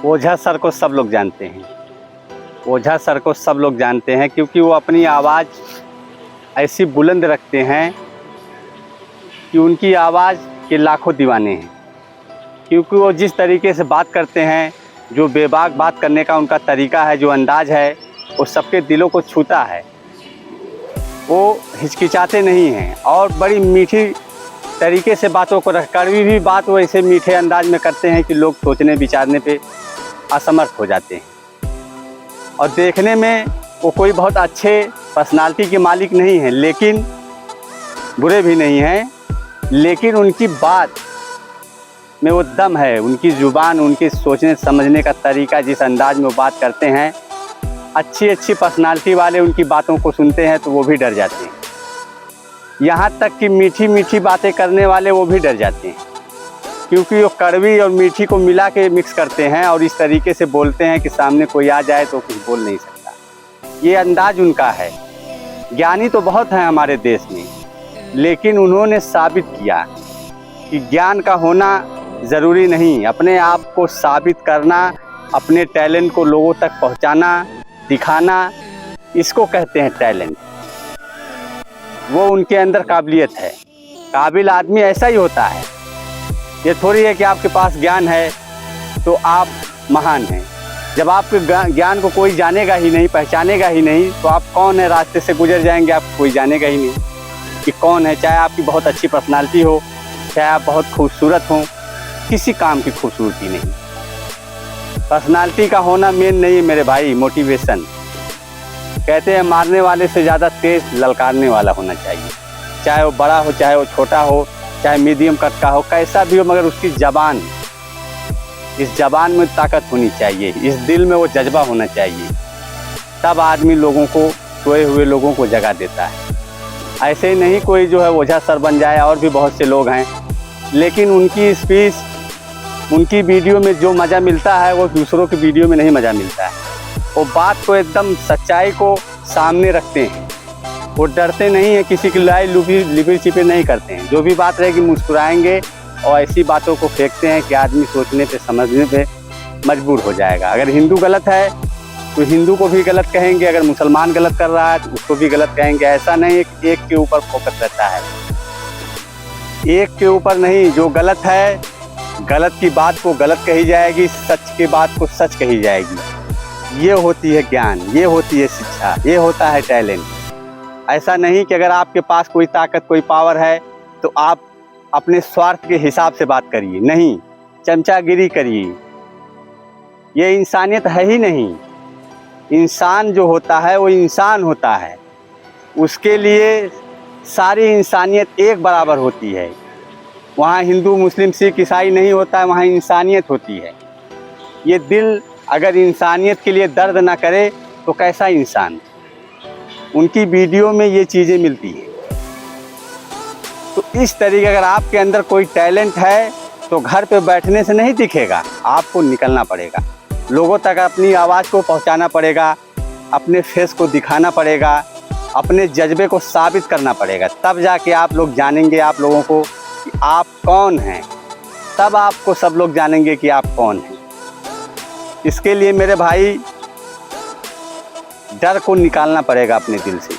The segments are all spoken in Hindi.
ओझा सर को सब लोग जानते हैं। ओझा सर को सब लोग जानते हैं क्योंकि वो अपनी आवाज़ ऐसी बुलंद रखते हैं कि उनकी आवाज़ के लाखों दीवाने हैं। क्योंकि वो जिस तरीके से बात करते हैं, जो बेबाक बात करने का उनका तरीका है, जो अंदाज़ है, वो सबके दिलों को छूता है। वो हिचकिचाते नहीं हैं और बड़ी मीठी तरीके से बातों को रख, कड़वी भी बात वो ऐसे मीठे अंदाज में करते हैं कि लोग सोचने विचारने पे असमर्थ हो जाते हैं। और देखने में वो कोई बहुत अच्छे पर्सनालिटी के मालिक नहीं हैं, लेकिन बुरे भी नहीं हैं, लेकिन उनकी बात में वो दम है, उनकी ज़ुबान, उनके सोचने समझने का तरीका, जिस अंदाज में वो बात करते हैं, अच्छी पर्सनालिटी वाले उनकी बातों को सुनते हैं तो वो भी डर जाते हैं। यहाँ तक कि मीठी मीठी बातें करने वाले वो भी डर जाते हैं, क्योंकि वो कड़वी और मीठी को मिला के मिक्स करते हैं और इस तरीके से बोलते हैं कि सामने कोई आ जाए तो कुछ बोल नहीं सकता। ये अंदाज उनका है। ज्ञानी तो बहुत हैं हमारे देश में, लेकिन उन्होंने साबित किया कि ज्ञान का होना ज़रूरी नहीं, अपने आप को साबित करना, अपने टैलेंट को लोगों तक पहुंचाना, दिखाना, इसको कहते हैं टैलेंट। वो उनके अंदर काबिलियत है। काबिल आदमी ऐसा ही होता है। ये थोड़ी है कि आपके पास ज्ञान है तो आप महान हैं। जब आपके ज्ञान को कोई जानेगा ही नहीं, पहचानेगा ही नहीं, तो आप कौन है, रास्ते से गुजर जाएंगे, आपको कोई जानेगा ही नहीं कि कौन है। चाहे आपकी बहुत अच्छी पर्सनालिटी हो, चाहे आप बहुत खूबसूरत हों, किसी काम की खूबसूरती नहीं। पर्सनालिटी का होना मेन नहीं है मेरे भाई, मोटिवेशन। कहते हैं मारने वाले से ज़्यादा तेज़ ललकारने वाला होना चाहिए। चाहे वो बड़ा हो, चाहे वो छोटा हो, चाहे मीडियम कट का हो, कैसा भी हो, मगर उसकी ज़बान, इस ज़बान में ताकत होनी चाहिए, इस दिल में वो जज्बा होना चाहिए। तब आदमी लोगों को, सोए हुए लोगों को जगा देता है। ऐसे ही नहीं कोई जो है ओझा सर बन जाए, और भी बहुत से लोग हैं, लेकिन उनकी स्पीच, उनकी वीडियो में जो मज़ा मिलता है वो दूसरों की वीडियो में नहीं मज़ा मिलता है। वो बात को एकदम सच्चाई को सामने रखते हैं। वो डरते नहीं हैं, किसी की लाई लिबिर चिपे नहीं करते हैं। जो भी बात रहेगी मुस्कुराएंगे और ऐसी बातों को फेंकते हैं कि आदमी सोचने पे, समझने पे मजबूर हो जाएगा। अगर हिंदू गलत है तो हिंदू को भी गलत कहेंगे, अगर मुसलमान गलत कर रहा है तो उसको भी गलत कहेंगे। ऐसा नहीं है कि एक के ऊपर फोकस रहता है, एक के ऊपर नहीं। जो गलत है, गलत की बात को गलत कही जाएगी, सच की बात को सच कही जाएगी। ये होती है ज्ञान, ये होती है शिक्षा, ये होता है टैलेंट। ऐसा नहीं कि अगर आपके पास कोई ताकत, कोई पावर है तो आप अपने स्वार्थ के हिसाब से बात करिए, नहीं, चमचागिरी करिए। ये इंसानियत है ही नहीं। इंसान जो होता है वो इंसान होता है, उसके लिए सारी इंसानियत एक बराबर होती है। वहाँ हिंदू, मुस्लिम, सिख, ईसाई नहीं होता है, वहाँ इंसानियत होती है। ये दिल अगर इंसानियत के लिए दर्द ना करे तो कैसा इंसान। उनकी वीडियो में ये चीज़ें मिलती हैं। तो इस तरीके अगर आपके अंदर कोई टैलेंट है तो घर पे बैठने से नहीं दिखेगा, आपको निकलना पड़ेगा, लोगों तक अपनी आवाज़ को पहुंचाना पड़ेगा, अपने फेस को दिखाना पड़ेगा, अपने जज्बे को साबित करना पड़ेगा। तब जाके आप लोग जानेंगे आप लोगों को कि आप कौन हैं। तब आपको सब लोग जानेंगे कि आप कौन हैं। इसके लिए मेरे भाई डर को निकालना पड़ेगा अपने दिल से।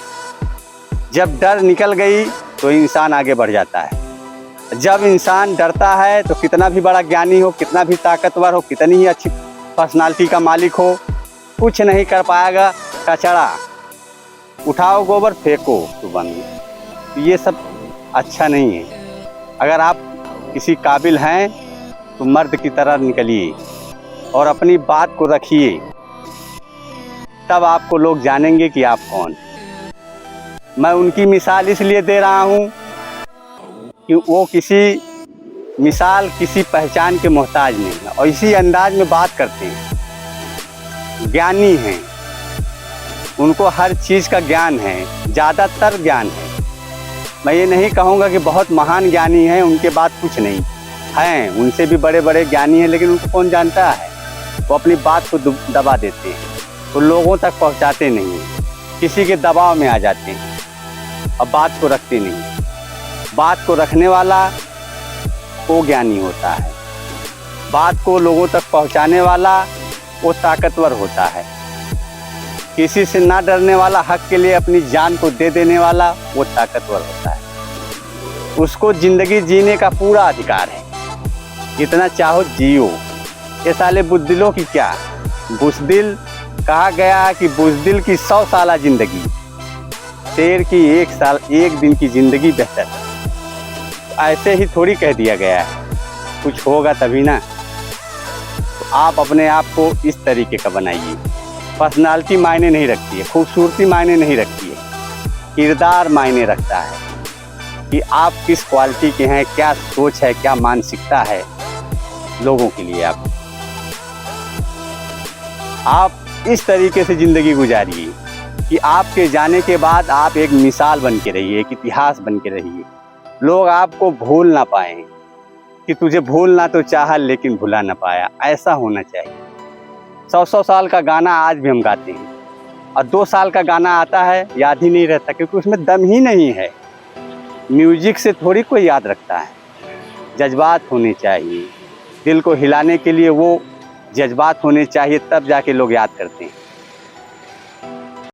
जब डर निकल गई तो इंसान आगे बढ़ जाता है। जब इंसान डरता है तो कितना भी बड़ा ज्ञानी हो, कितना भी ताकतवर हो, कितनी ही अच्छी पर्सनालिटी का मालिक हो, कुछ नहीं कर पाएगा। कचरा उठाओ, गोबर फेंको सुबह में, तो ये सब अच्छा नहीं है। अगर आप किसी काबिल हैं तो मर्द की तरह निकलिए और अपनी बात को रखिए, तब आपको लोग जानेंगे कि आप कौन हैं। मैं उनकी मिसाल इसलिए दे रहा हूँ कि वो किसी मिसाल, किसी पहचान के मोहताज नहीं है और इसी अंदाज में बात करते हैं। ज्ञानी हैं, उनको हर चीज़ का ज्ञान है, ज़्यादातर ज्ञान है। मैं ये नहीं कहूँगा कि बहुत महान ज्ञानी हैं, उनके बाद कुछ नहीं हैं, उनसे भी बड़े बड़े ज्ञानी हैं, लेकिन उनको कौन जानता है। वो अपनी बात को दबा देते हैं, वो लोगों तक पहुंचाते नहीं हैं, किसी के दबाव में आ जाते हैं और बात को रखते नहीं। बात को रखने वाला वो ज्ञानी होता है। बात को लोगों तक पहुंचाने वाला वो ताकतवर होता है। किसी से ना डरने वाला, हक के लिए अपनी जान को दे देने वाला, वो ताकतवर होता है। उसको ज़िंदगी जीने का पूरा अधिकार है, जितना चाहो जियो। ये साले बुज़दिलों की क्या, बुज़दिल कहा गया है कि बुज़दिल की 100 साल ज़िंदगी, शेर की 1 दिन की ज़िंदगी बेहतर है। ऐसे ही थोड़ी कह दिया गया है, कुछ होगा तभी ना। तो आप अपने आप को इस तरीके का बनाइए। पर्सनालिटी मायने नहीं रखती है, खूबसूरती मायने नहीं रखती है, किरदार मायने रखता है कि आप किस क्वालिटी के हैं, क्या सोच है, क्या मानसिकता है लोगों के लिए। आप इस तरीके से ज़िंदगी गुजारिए कि आपके जाने के बाद आप एक मिसाल बन के रहिए, एक इतिहास बन के रहिए। लोग आपको भूल ना पाएं कि तुझे भूलना तो चाहा लेकिन भुला ना पाया। ऐसा होना चाहिए। 100 साल का गाना आज भी हम गाते हैं, और 2 साल का गाना आता है याद ही नहीं रहता, क्योंकि उसमें दम ही नहीं है। म्यूजिक से थोड़ी कोई याद रखता है। जज्बात होने चाहिए, दिल को हिलाने के लिए वो जज्बात होने चाहिए, तब जाके लोग याद करते हैं।